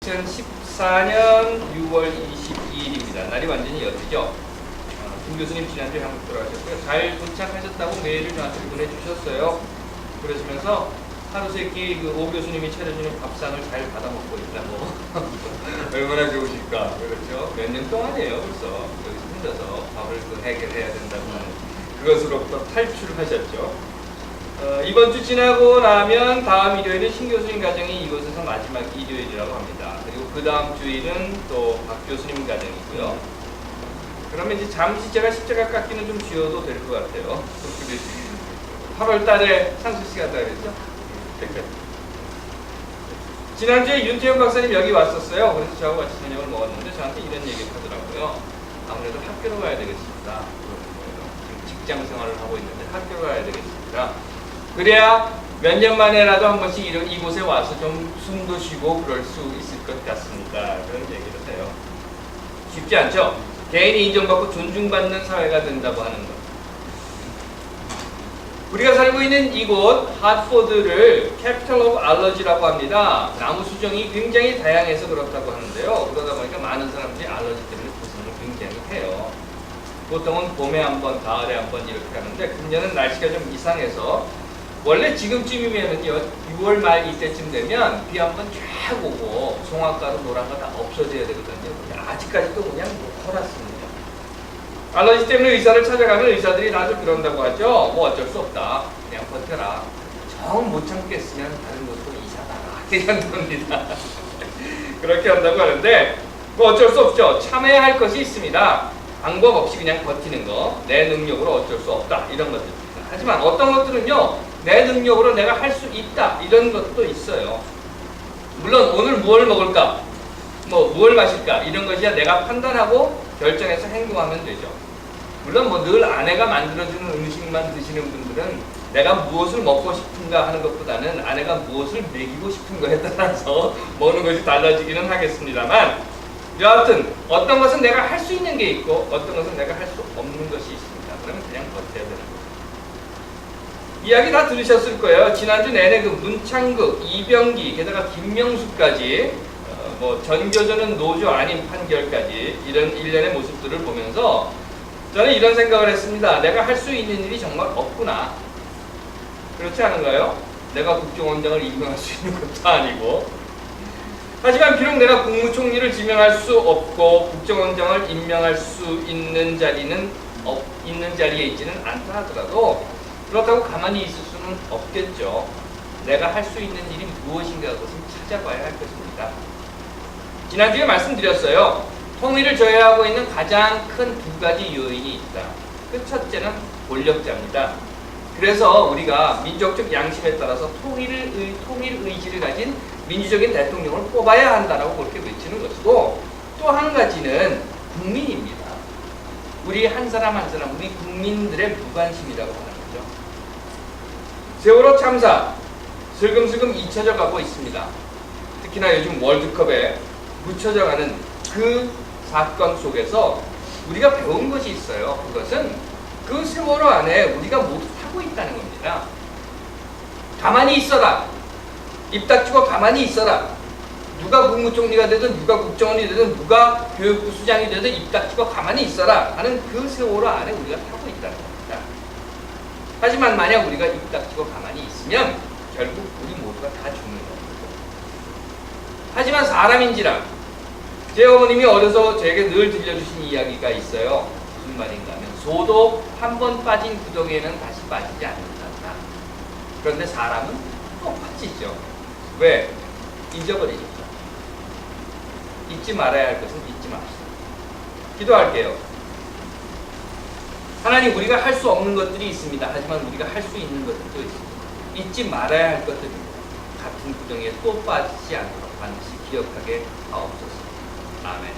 2014년 6월 22일입니다. 날이 완전히 엿이죠. 김 교수님 지난주에 한국 돌아가셨고요. 잘 도착하셨다고 메일을 저한테 보내주셨어요. 그러시면서 하루 세끼 오 교수님이 차려주는 밥상을 잘 받아먹고 있다고. 얼마나 좋으실까. 그렇죠. 몇 년 동안이에요 벌써. 여기서 혼자서 밥을 해결해야 된다고 하는 그것으로부터 탈출하셨죠. 이번 주 지나고 나면 다음 일요일은 신 교수님 가정이 이곳에서 마지막 일요일이라고 합니다. 그리고 그 다음 주일은 또 박 교수님 가정이고요. 그러면 이제 잠시 제가 십자가 깎기는 좀 쉬어도 될 것 같아요. 8월 달에 상수 씨가 한다고 그랬죠? 지난주에 윤태영 박사님 여기 왔었어요. 그래서 저하고 같이 저녁을 먹었는데 저한테 이런 얘기를 하더라고요. 아무래도 학교로 가야 되겠습니다. 지금 직장 생활을 하고 있는데 학교로 가야 되겠습니다. 그래야 몇 년 만에라도 한 번씩 이곳에 와서 좀 숨도 쉬고 그럴 수 있을 것 같습니다. 그런 얘기를 해요. 쉽지 않죠? 개인이 인정받고 존중받는 사회가 된다고 하는 것. 우리가 살고 있는 이곳 하트포드를 캐피털 오브 알러지라고 합니다. 나무 수종이 굉장히 다양해서 그렇다고 하는데요. 그러다 보니까 많은 사람들이 알러지 때문에 고생을 굉장히 해요. 보통은 봄에 한 번, 가을에 한 번 이렇게 하는데 금년은 날씨가 좀 이상해서 원래 지금쯤이면은요 6월 말 이때쯤 되면 비 한 번 쫙 오고 송화가루 노란 거 다 없어져야 되거든요. 근데 아직까지도 그냥 몰았습니다. 알러지 때문에 의사를 찾아가면 의사들이 다들 그런다고 하죠. 뭐 어쩔 수 없다. 그냥 버텨라. 정 못 참겠으면 다른 곳으로 이사 가라. 이렇게 한답니다. 그렇게 한다고 하는데 뭐 어쩔 수 없죠. 참아야 할 것이 있습니다. 방법 없이 그냥 버티는 거. 내 능력으로 어쩔 수 없다. 이런 것들입니다. 하지만 어떤 것들은요. 내 능력으로 내가 할 수 있다. 이런 것도 있어요. 물론 오늘 무엇을 먹을까? 무엇을 마실까? 이런 것이야 내가 판단하고 결정해서 행동하면 되죠. 물론 늘 아내가 만들어주는 음식만 드시는 분들은 내가 무엇을 먹고 싶은가 하는 것보다는 아내가 무엇을 먹이고 싶은가에 따라서 먹는 것이 달라지기는 하겠습니다만 여하튼 어떤 것은 내가 할 수 있는 게 있고 어떤 것은 내가 할 수 없는 것이 있습니다. 그러면 그냥 버텨야 되는 거예요. 이야기 다 들으셨을 거예요. 지난주 내내 그 문창극, 이병기, 게다가 김명수까지 전교조는 노조 아닌 판결까지 이런 일련의 모습들을 보면서 저는 이런 생각을 했습니다. 내가 할 수 있는 일이 정말 없구나. 그렇지 않은가요? 내가 국정원장을 임명할 수 있는 것도 아니고 하지만 비록 내가 국무총리를 지명할 수 없고 국정원장을 임명할 수 있는 자리에 있지는 않다 하더라도 그렇다고 가만히 있을 수는 없겠죠. 내가 할 수 있는 일이 무엇인가 그것을 찾아봐야 할 것입니다. 지난주에 말씀드렸어요. 통일을 저해하고 있는 가장 큰 두 가지 요인이 있다. 그 첫째는 권력자입니다. 그래서 우리가 민족적 양심에 따라서 통일 의지를 가진 민주적인 대통령을 뽑아야 한다라고 그렇게 외치는 것이고 또 한 가지는 국민입니다. 우리 한 사람 한 사람, 우리 국민들의 무관심이라고 하는 거죠. 세월호 참사 슬금슬금 잊혀져 가고 있습니다. 특히나 요즘 월드컵에 묻혀져가는 그 사건 속에서 우리가 배운 것이 있어요. 그것은 그 세월호 안에 우리가 모두 타고 있다는 겁니다. 가만히 있어라. 입 닥치고 가만히 있어라. 누가 국무총리가 되든 누가 국정원이 되든 누가 교육부 수장이 되든 입 닥치고 가만히 있어라 하는 그 세월호 안에 우리가 타고 있다는 겁니다. 하지만 만약 우리가 입 닥치고 가만히 있으면 결국 우리 모두가 다 죽는 겁니다. 하지만 사람인지라 제 어머님이 어려서 저에게 늘 들려주신 이야기가 있어요. 무슨 말인가 하면 소도 한 번 빠진 구덩이에는 다시 빠지지 않는다. 그런데 사람은 또 빠지죠. 왜? 잊어버리죠. 잊지 말아야 할 것은 잊지 맙시다. 기도할게요. 하나님 우리가 할 수 없는 것들이 있습니다. 하지만 우리가 할 수 있는 것들도 있습니다. 잊지 말아야 할 것들입니다. 같은 구덩이에 또 빠지지 않도록 반드시 기억하게 하옵소서. 아멘.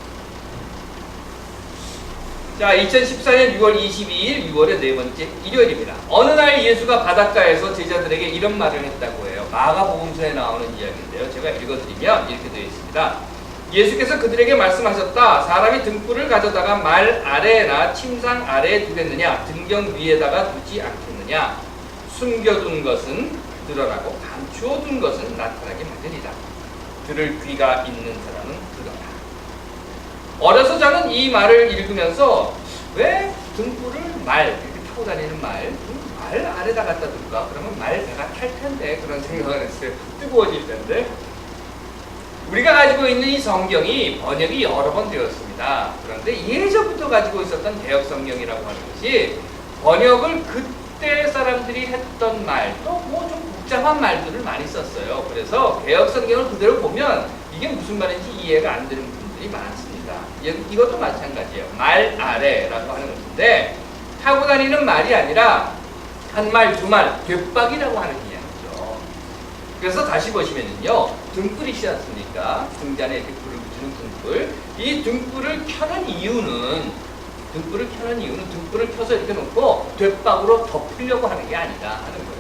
자, 2014년 6월 22일 6월의 네 번째 일요일입니다. 어느 날 예수가 바닷가에서 제자들에게 이런 말을 했다고 해요. 마가복음서에 나오는 이야기인데요. 제가 읽어드리면 이렇게 되어 있습니다. 예수께서 그들에게 말씀하셨다. 사람이 등불을 가져다가 말 아래나 침상 아래에 두겠느냐 등경 위에다가 두지 않겠느냐. 숨겨둔 것은 드러나고 감추어둔 것은 나타나게 마련이다. 들을 귀가 있는 사람은 들어라. 어려서 저는 이 말을 읽으면서 왜 등불을 이렇게 타고 다니는 말 아래다 갖다 둘까? 그러면 말 배가 탈 텐데 그런 생각을 했어요. 뜨거워질 텐데. 우리가 가지고 있는 이 성경이 번역이 여러 번 되었습니다. 그런데 예전부터 가지고 있었던 개역 성경이라고 하는 것이 번역을 그때 사람들이 했던 말, 또 뭐 좀 복잡한 말들을 많이 썼어요. 그래서 개역 성경을 그대로 보면 이게 무슨 말인지 이해가 안 되는 분들이 많습니다. 이것도 마찬가지예요. 말 아래라고 하는 것인데 타고 다니는 말이 아니라 한 말, 두 말, 뒷박이라고 하는 이야기죠. 그래서 다시 보시면은요, 등불이지 않습니까? 등잔에 이렇게 불을 붙이는 등불. 이 등불을 켜는 이유는 등불을 켜서 이렇게 놓고 뒷박으로 덮으려고 하는 게 아니다 하는 거예요.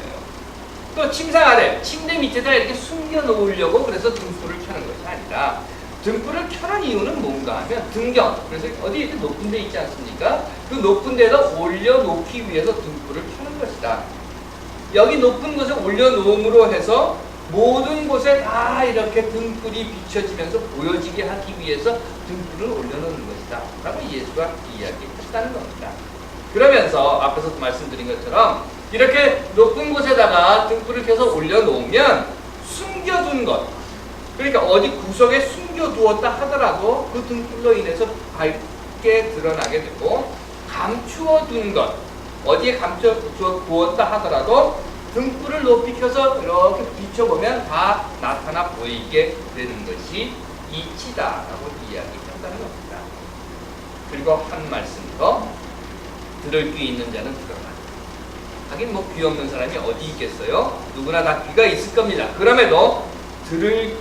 또 침상 아래, 침대 밑에다 이렇게 숨겨 놓으려고 그래서 등불을 켜는 것이 아니라 등불을 켜는 이유는 뭔가 하면 등경, 그래서 어디 이렇게 높은 데 있지 않습니까? 그 높은 데다 올려놓기 위해서 등불을 켜는 것이다. 여기 높은 곳에 올려놓음으로 해서 모든 곳에 다 이렇게 등불이 비춰지면서 보여지게 하기 위해서 등불을 올려놓는 것이다 라고 예수가 이야기했다는 겁니다. 그러면서 앞에서 말씀드린 것처럼 이렇게 높은 곳에다가 등불을 켜서 올려놓으면 숨겨둔 것, 그러니까 어디 구석에 숨겨두었다 하더라도 그 등불로 인해서 밝게 드러나게 되고, 감추어둔 것, 어디에 감춰두었다 하더라도 등불을 높이 켜서 이렇게 비춰보면 다 나타나 보이게 되는 것이 이치다라고 이야기한다는 겁니다. 그리고 한 말씀 더, 들을 귀 있는 자는 들어라. 하긴 뭐 귀 없는 사람이 어디 있겠어요? 누구나 다 귀가 있을 겁니다. 그럼에도 들을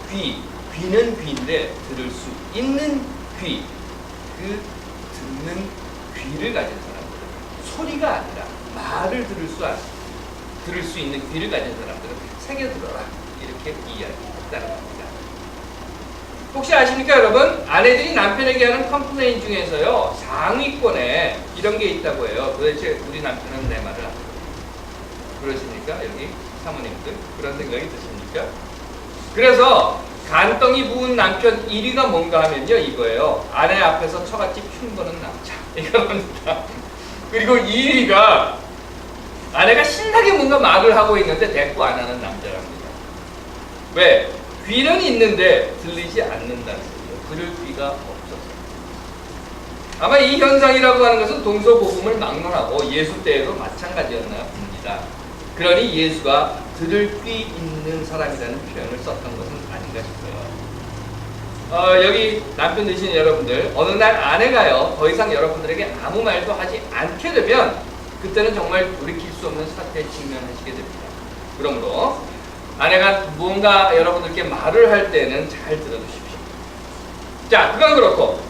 귀는 귀인데 들을 수 있는 귀, 그 듣는 귀를 가진 사람들은, 소리가 아니라 말을 들을 수 있는 귀를 가진 사람들은 새겨들어라, 이렇게 이야기했다는 겁니다. 혹시 아십니까 여러분? 아내들이 남편에게 하는 컴플레인 중에서요, 상위권에 이런 게 있다고 해요. 도대체 우리 남편은 내 말을 안 들어요. 그러십니까? 여기 사모님들 그런 생각이 드십니까? 그래서 간덩이 부은 남편 1위가 뭔가 하면요, 이거예요. 아내 앞에서 처갓집 흉보는 남자, 이겁니다. 그리고 2위가 아내가 신나게 뭔가 말을 하고 있는데 대꾸 안 하는 남자랍니다. 왜? 귀는 있는데 들리지 않는다는 거죠. 들을 귀가 없어서. 아마 이 현상이라고 하는 것은 동서고금을 막론하고 예수 때에도 마찬가지였나 봅니다. 그러니 예수가 들을 귀 있는 사람이라는 표현을 썼던 것은 아닌가 싶어요. 여기 남편 되시는 여러분들, 어느 날 아내가요, 더 이상 여러분들에게 아무 말도 하지 않게 되면 그때는 정말 돌이킬 수 없는 사태에 직면하시게 됩니다. 그러므로 아내가 무언가 여러분들께 말을 할 때는 잘 들어주십시오. 자, 그건 그렇고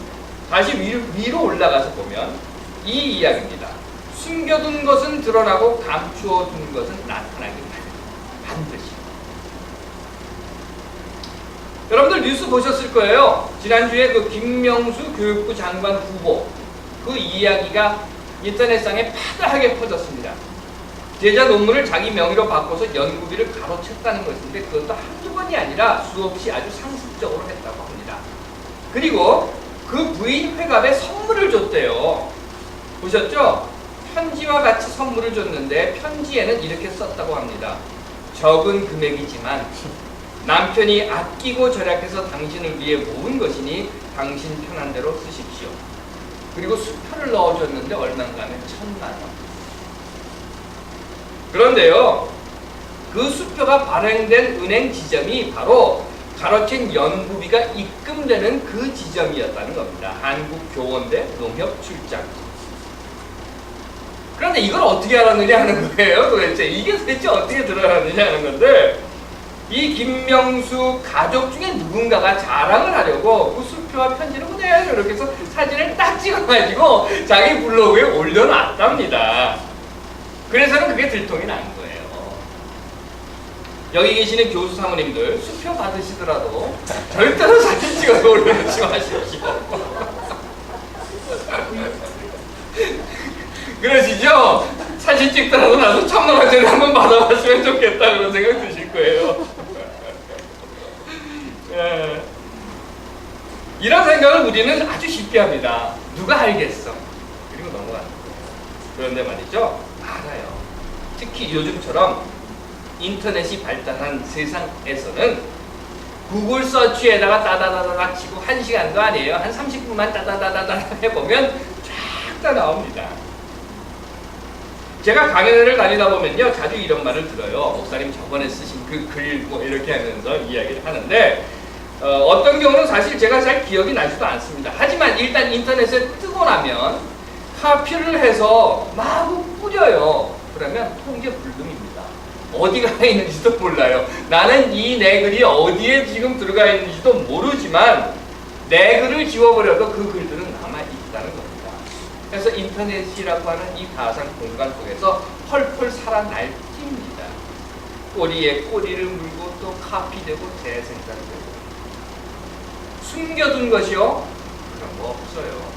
다시 위로 올라가서 보면 이 이야기입니다. 숨겨둔 것은 드러나고 감추어둔 것은 나타나기 마련. 반드시. 여러분들 뉴스 보셨을 거예요. 지난주에 그 김명수 교육부 장관 후보, 그 이야기가 인터넷상에 파다하게 퍼졌습니다. 제자 논문을 자기 명의로 바꿔서 연구비를 가로챘다는 것인데, 그것도 한두 번이 아니라 수없이 아주 상습적으로 했다고 합니다. 그리고 그 부인 회갑에 선물을 줬대요. 보셨죠? 편지와 같이 선물을 줬는데 편지에는 이렇게 썼다고 합니다. 적은 금액이지만 남편이 아끼고 절약해서 당신을 위해 모은 것이니 당신 편한 대로 쓰십시오. 그리고 수표를 넣어줬는데 얼마인가 하면 1,000만 원. 그런데요, 그 수표가 발행된 은행 지점이 바로 가로챈 연구비가 입금되는 그 지점이었다는 겁니다. 한국교원대 농협출장. 그런데 이걸 어떻게 알았느냐 하는 거예요. 도대체 이게 도대체 어떻게 드러났느냐 하는 건데, 이 김명수 가족 중에 누군가가 자랑을 하려고 그 수표와 편지를 그대로 이렇게 해서 사진을 딱 찍어가지고 자기 블로그에 올려놨답니다. 그래서는 그게 들통이 난 거예요. 여기 계시는 교수 사모님들, 수표 받으시더라도 절대로 사진 찍어서 올려놓지 마십시오. 그러시죠? 사진 찍더라도 나도 1,000만 원짜리 한번 받아봤으면 좋겠다, 그런 생각 드실 거예요. 쉽게 합니다. 누가 알겠어? 그리고 넘어가는 거예요. 그런데 말이죠. 알아요. 특히 요즘처럼 인터넷이 발달한 세상에서는 구글 서치에다가 따다다다닥 치고 1시간도 아니에요. 한 30분만 따다다다닥 해보면 쫙 다 나옵니다. 제가 강연회를 다니다 보면요. 자주 이런 말을 들어요. 목사님 저번에 쓰신 그 글 뭐 이렇게 하면서 이야기를 하는데 어떤 경우는 사실 제가 잘 기억이 나지도 않습니다. 하지만 일단 인터넷에 뜨고 나면 카피를 해서 마구 뿌려요. 그러면 통계 불능입니다. 어디가 있는지도 몰라요. 나는 이 내 글이 어디에 지금 들어가 있는지도 모르지만 내 글을 지워버려도 그 글들은 남아있다는 겁니다. 그래서 인터넷이라고 하는 이 가상 공간 속에서 펄펄 살아날깁니다. 꼬리에 꼬리를 물고 또 카피되고 재생산되고 숨겨둔 것이요? 그런 거 없어요.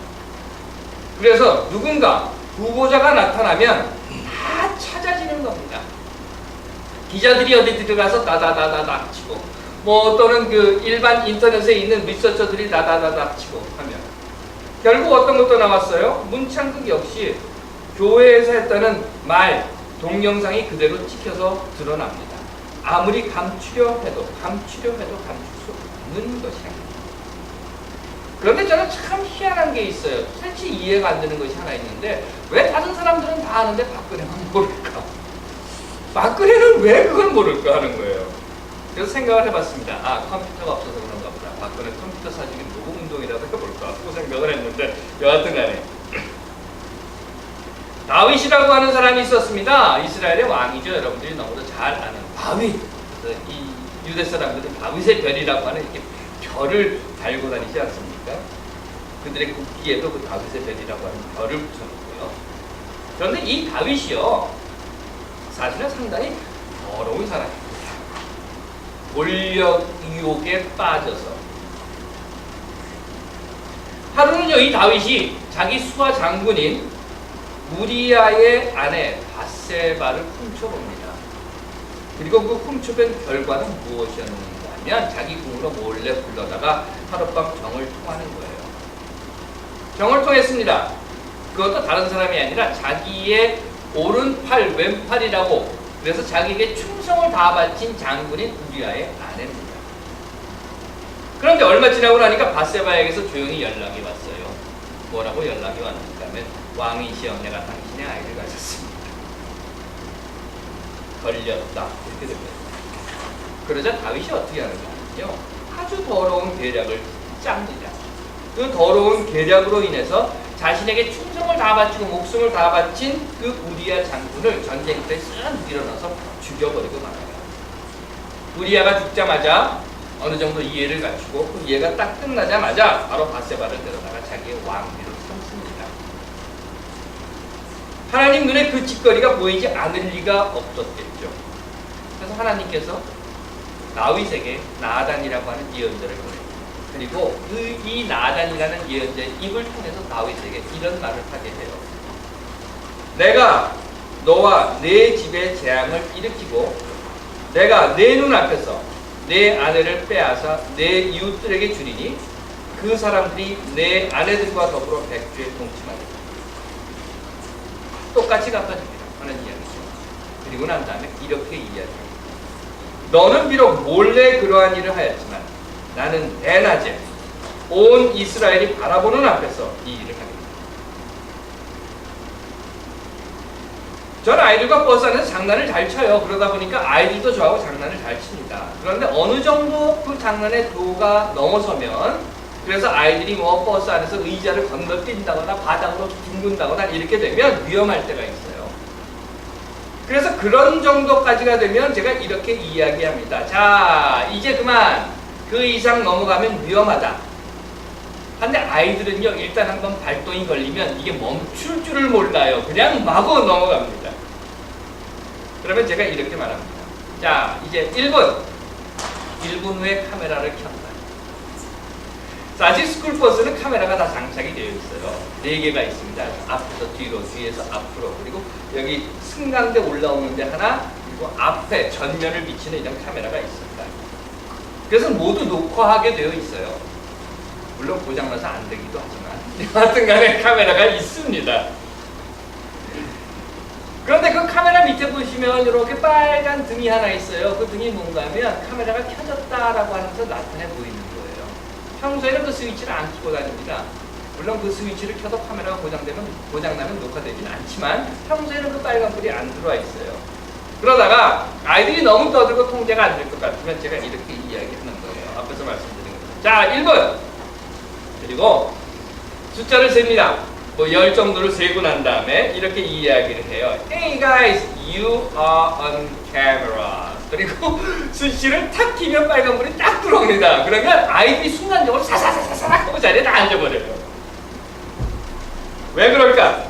그래서 누군가 후보자가 나타나면 다 찾아지는 겁니다. 기자들이 어디 들어가서 다다다다닥 치고 뭐 또는 그 일반 인터넷에 있는 리서처들이 다다다닥 치고 하면 결국 어떤 것도 나왔어요? 문창극 역시 교회에서 했다는 말, 동영상이 그대로 찍혀서 드러납니다. 아무리 감추려 해도 감출 수 없는 것이야. 그런데 저는 참 희한한 게 있어요. 사실 이해가 안 되는 것이 하나 있는데 왜 다른 사람들은 다 아는데 박근혜만 모를까? 박근혜는 왜 그걸 모를까 하는 거예요. 그래서 생각을 해봤습니다. 아, 컴퓨터가 없어서 그런가 보다. 박근혜 컴퓨터 사주기 녹음 운동이라도 해볼까 하고 생각을 했는데 여하튼 간에 다윗이라고 하는 사람이 있었습니다. 이스라엘의 왕이죠. 여러분들이 너무도 잘 아는 다윗. 이 유대 사람들은 다윗의 별이라고 하는 이렇게 별을 달고 다니지 않습니까? 그들의 국기에도 그 다윗의 별이라고 하는 별을 붙여놓고요. 그런데 이 다윗이요, 사실은 상당히 더러운 사람입니다. 권력 유혹에 빠져서 하루는요, 이 다윗이 자기 수하 장군인 우리아의 아내 밧세바를 훔쳐봅니다. 그리고 그 훔쳐본 결과는 무엇이었는가 하면 자기 궁으로 몰래 불러다가 하룻밤 정을 통하는 거예요. 정을 통했습니다. 그것도 다른 사람이 아니라 자기의 오른팔, 왼팔이라고, 그래서 자기에게 충성을 다 바친 장군인 우리아의 아내입니다. 그런데 얼마 지나고 나니까 밧세바에게서 조용히 연락이 왔어요. 뭐라고 연락이 왔는가 하면 왕이시여, 내가 당신의 아이를 가졌습니다. 걸렸다. 이렇게 됩니다. 그러자 다윗이 어떻게 하는가 하면요, 아주 더러운 계략을 짭니다. 그 더러운 계략으로 인해서 자신에게 충성을 다 바치고 목숨을 다 바친 그 우리아 장군을 전쟁터에 쓱 밀어넣어서 죽여버리고 말아요. 우리아가 죽자마자 어느 정도 이해를 갖추고 그 이해가 딱 끝나자마자 바로 밧세바를 데려다가 자기의 왕비로 삼습니다. 하나님 눈에 그 짓거리가 보이지 않을 리가 없었겠죠. 그래서 하나님께서 다윗에게 나단이라고 하는 예언자를 보냅니다. 그리고 이 나단이라는 예언자의 입을 통해서 다윗에게 이런 말을 하게 돼요. 내가 너와 내 집에 재앙을 일으키고 내가 내 눈앞에서 내 아내를 빼앗아 내 이웃들에게 주리니 그 사람들이 내 아내들과 더불어 백주에 동침하리라. 똑같이 갚아줍니다 하는 이야기죠. 그리고 난 다음에 이렇게 이야기합니다. 너는 비록 몰래 그러한 일을 하였지만 나는 대낮에 온 이스라엘이 바라보는 앞에서 이 일을 합니다. 저는 아이들과 버스 안에서 장난을 잘 쳐요. 그러다 보니까 아이들도 저하고 장난을 잘 칩니다. 그런데 어느 정도 그 장난의 도가 넘어서면, 그래서 아이들이 뭐 버스 안에서 의자를 건너뛴다거나 바닥으로 둥근다거나 이렇게 되면 위험할 때가 있어요. 그래서 그런 정도까지가 되면 제가 이렇게 이야기합니다. 자, 이제 그만, 그 이상 넘어가면 위험하다. 근데 아이들은요, 일단 한번 발동이 걸리면 이게 멈출 줄을 몰라요. 그냥 마구 넘어갑니다. 그러면 제가 이렇게 말합니다. 자, 이제 1분 후에 카메라를 켠다. 사실 스쿨버스는 카메라가 다 장착이 되어 있어요. 4개가 있습니다. 앞에서 뒤로, 뒤에서 앞으로, 그리고 여기 승강대 올라오는 데 하나, 그리고 앞에 전면을 비치는 이런 카메라가 있습니다. 그래서 모두 녹화하게 되어 있어요. 물론 고장나서 안 되기도 하지만 여하튼 간에 카메라가 있습니다. 그런데 그 카메라 밑에 보시면 이렇게 빨간 등이 하나 있어요. 그 등이 뭔가 하면 카메라가 켜졌다라고 하면서 나타내 보이는 거예요. 평소에는 그 스위치를 안 켜고 다닙니다. 물론 그 스위치를 켜도 카메라가 고장나면 녹화되지는 않지만 평소에는 그 빨간불이 안 들어와 있어요. 그러다가 아이들이 너무 떠들고 통제가 안 될 것 같으면 제가 이렇게 이야기하는 거예요. 앞에서 말씀드린 거죠. 자, 1번. 그리고 숫자를 셉니다. 뭐 10 정도를 세고 난 다음에 이렇게 이야기를 해요. Hey guys, you are on camera. 그리고 스위치를 탁 키면 빨간불이 딱 들어옵니다. 그러면 아이들이 순간적으로 사사사사사 하고 자리에 다 앉아버려요. 왜 그럴까?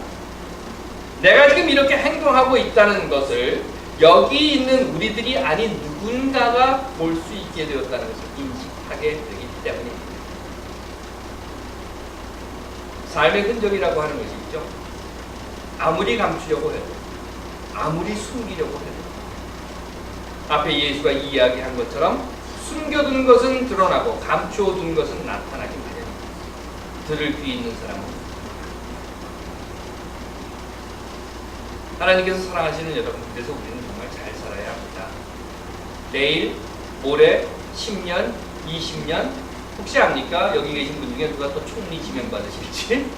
내가 지금 이렇게 행동하고 있다는 것을 여기 있는 우리들이 아닌 누군가가 볼 수 있게 되었다는 것을 인식하게 되기 때문입니다. 삶의 흔적이라고 하는 것이 있죠. 아무리 감추려고 해도, 아무리 숨기려고 해도 앞에 예수가 이야기한 것처럼 숨겨둔 것은 드러나고 감추어둔 것은 나타나기 마련입니다. 들을 귀 있는 사람은 하나님께서 사랑하시는 여러분, 그래서 우리는 정말 잘 살아야 합니다. 내일, 모레, 10년, 20년 혹시 압니까? 여기 계신 분 중에 누가 또 총리 지명 받으실지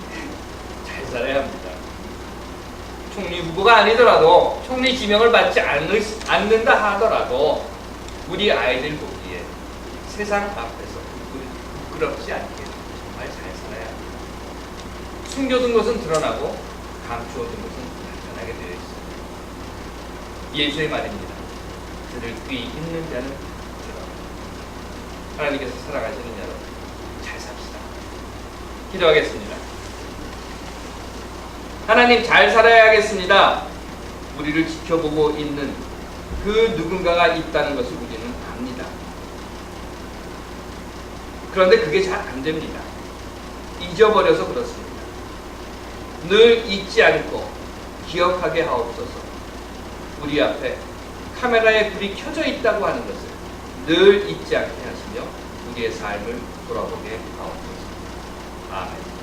잘 살아야 합니다. 총리 후보가 아니더라도 총리 지명을 받지 않는다 하더라도 우리 아이들 보기에 세상 앞에서 부끄럽지 않게 정말 잘 살아야 합니다. 숨겨둔 것은 드러나고 감추어둔 것은 나타나게 되어 있습니다. 예수의 말입니다. 들을 귀 있는 자는 들어. 하나님께서 사랑하시는 여러분, 잘 삽시다. 기도하겠습니다. 하나님, 잘 살아야겠습니다. 우리를 지켜보고 있는 그 누군가가 있다는 것을 우리는 압니다. 그런데 그게 잘 안 됩니다. 잊어버려서 그렇습니다. 늘 잊지 않고 기억하게 하옵소서. 우리 앞에 카메라에 불이 켜져 있다고 하는 것을 늘 잊지 않게 하시며 우리의 삶을 돌아보게 하옵소서. 아멘.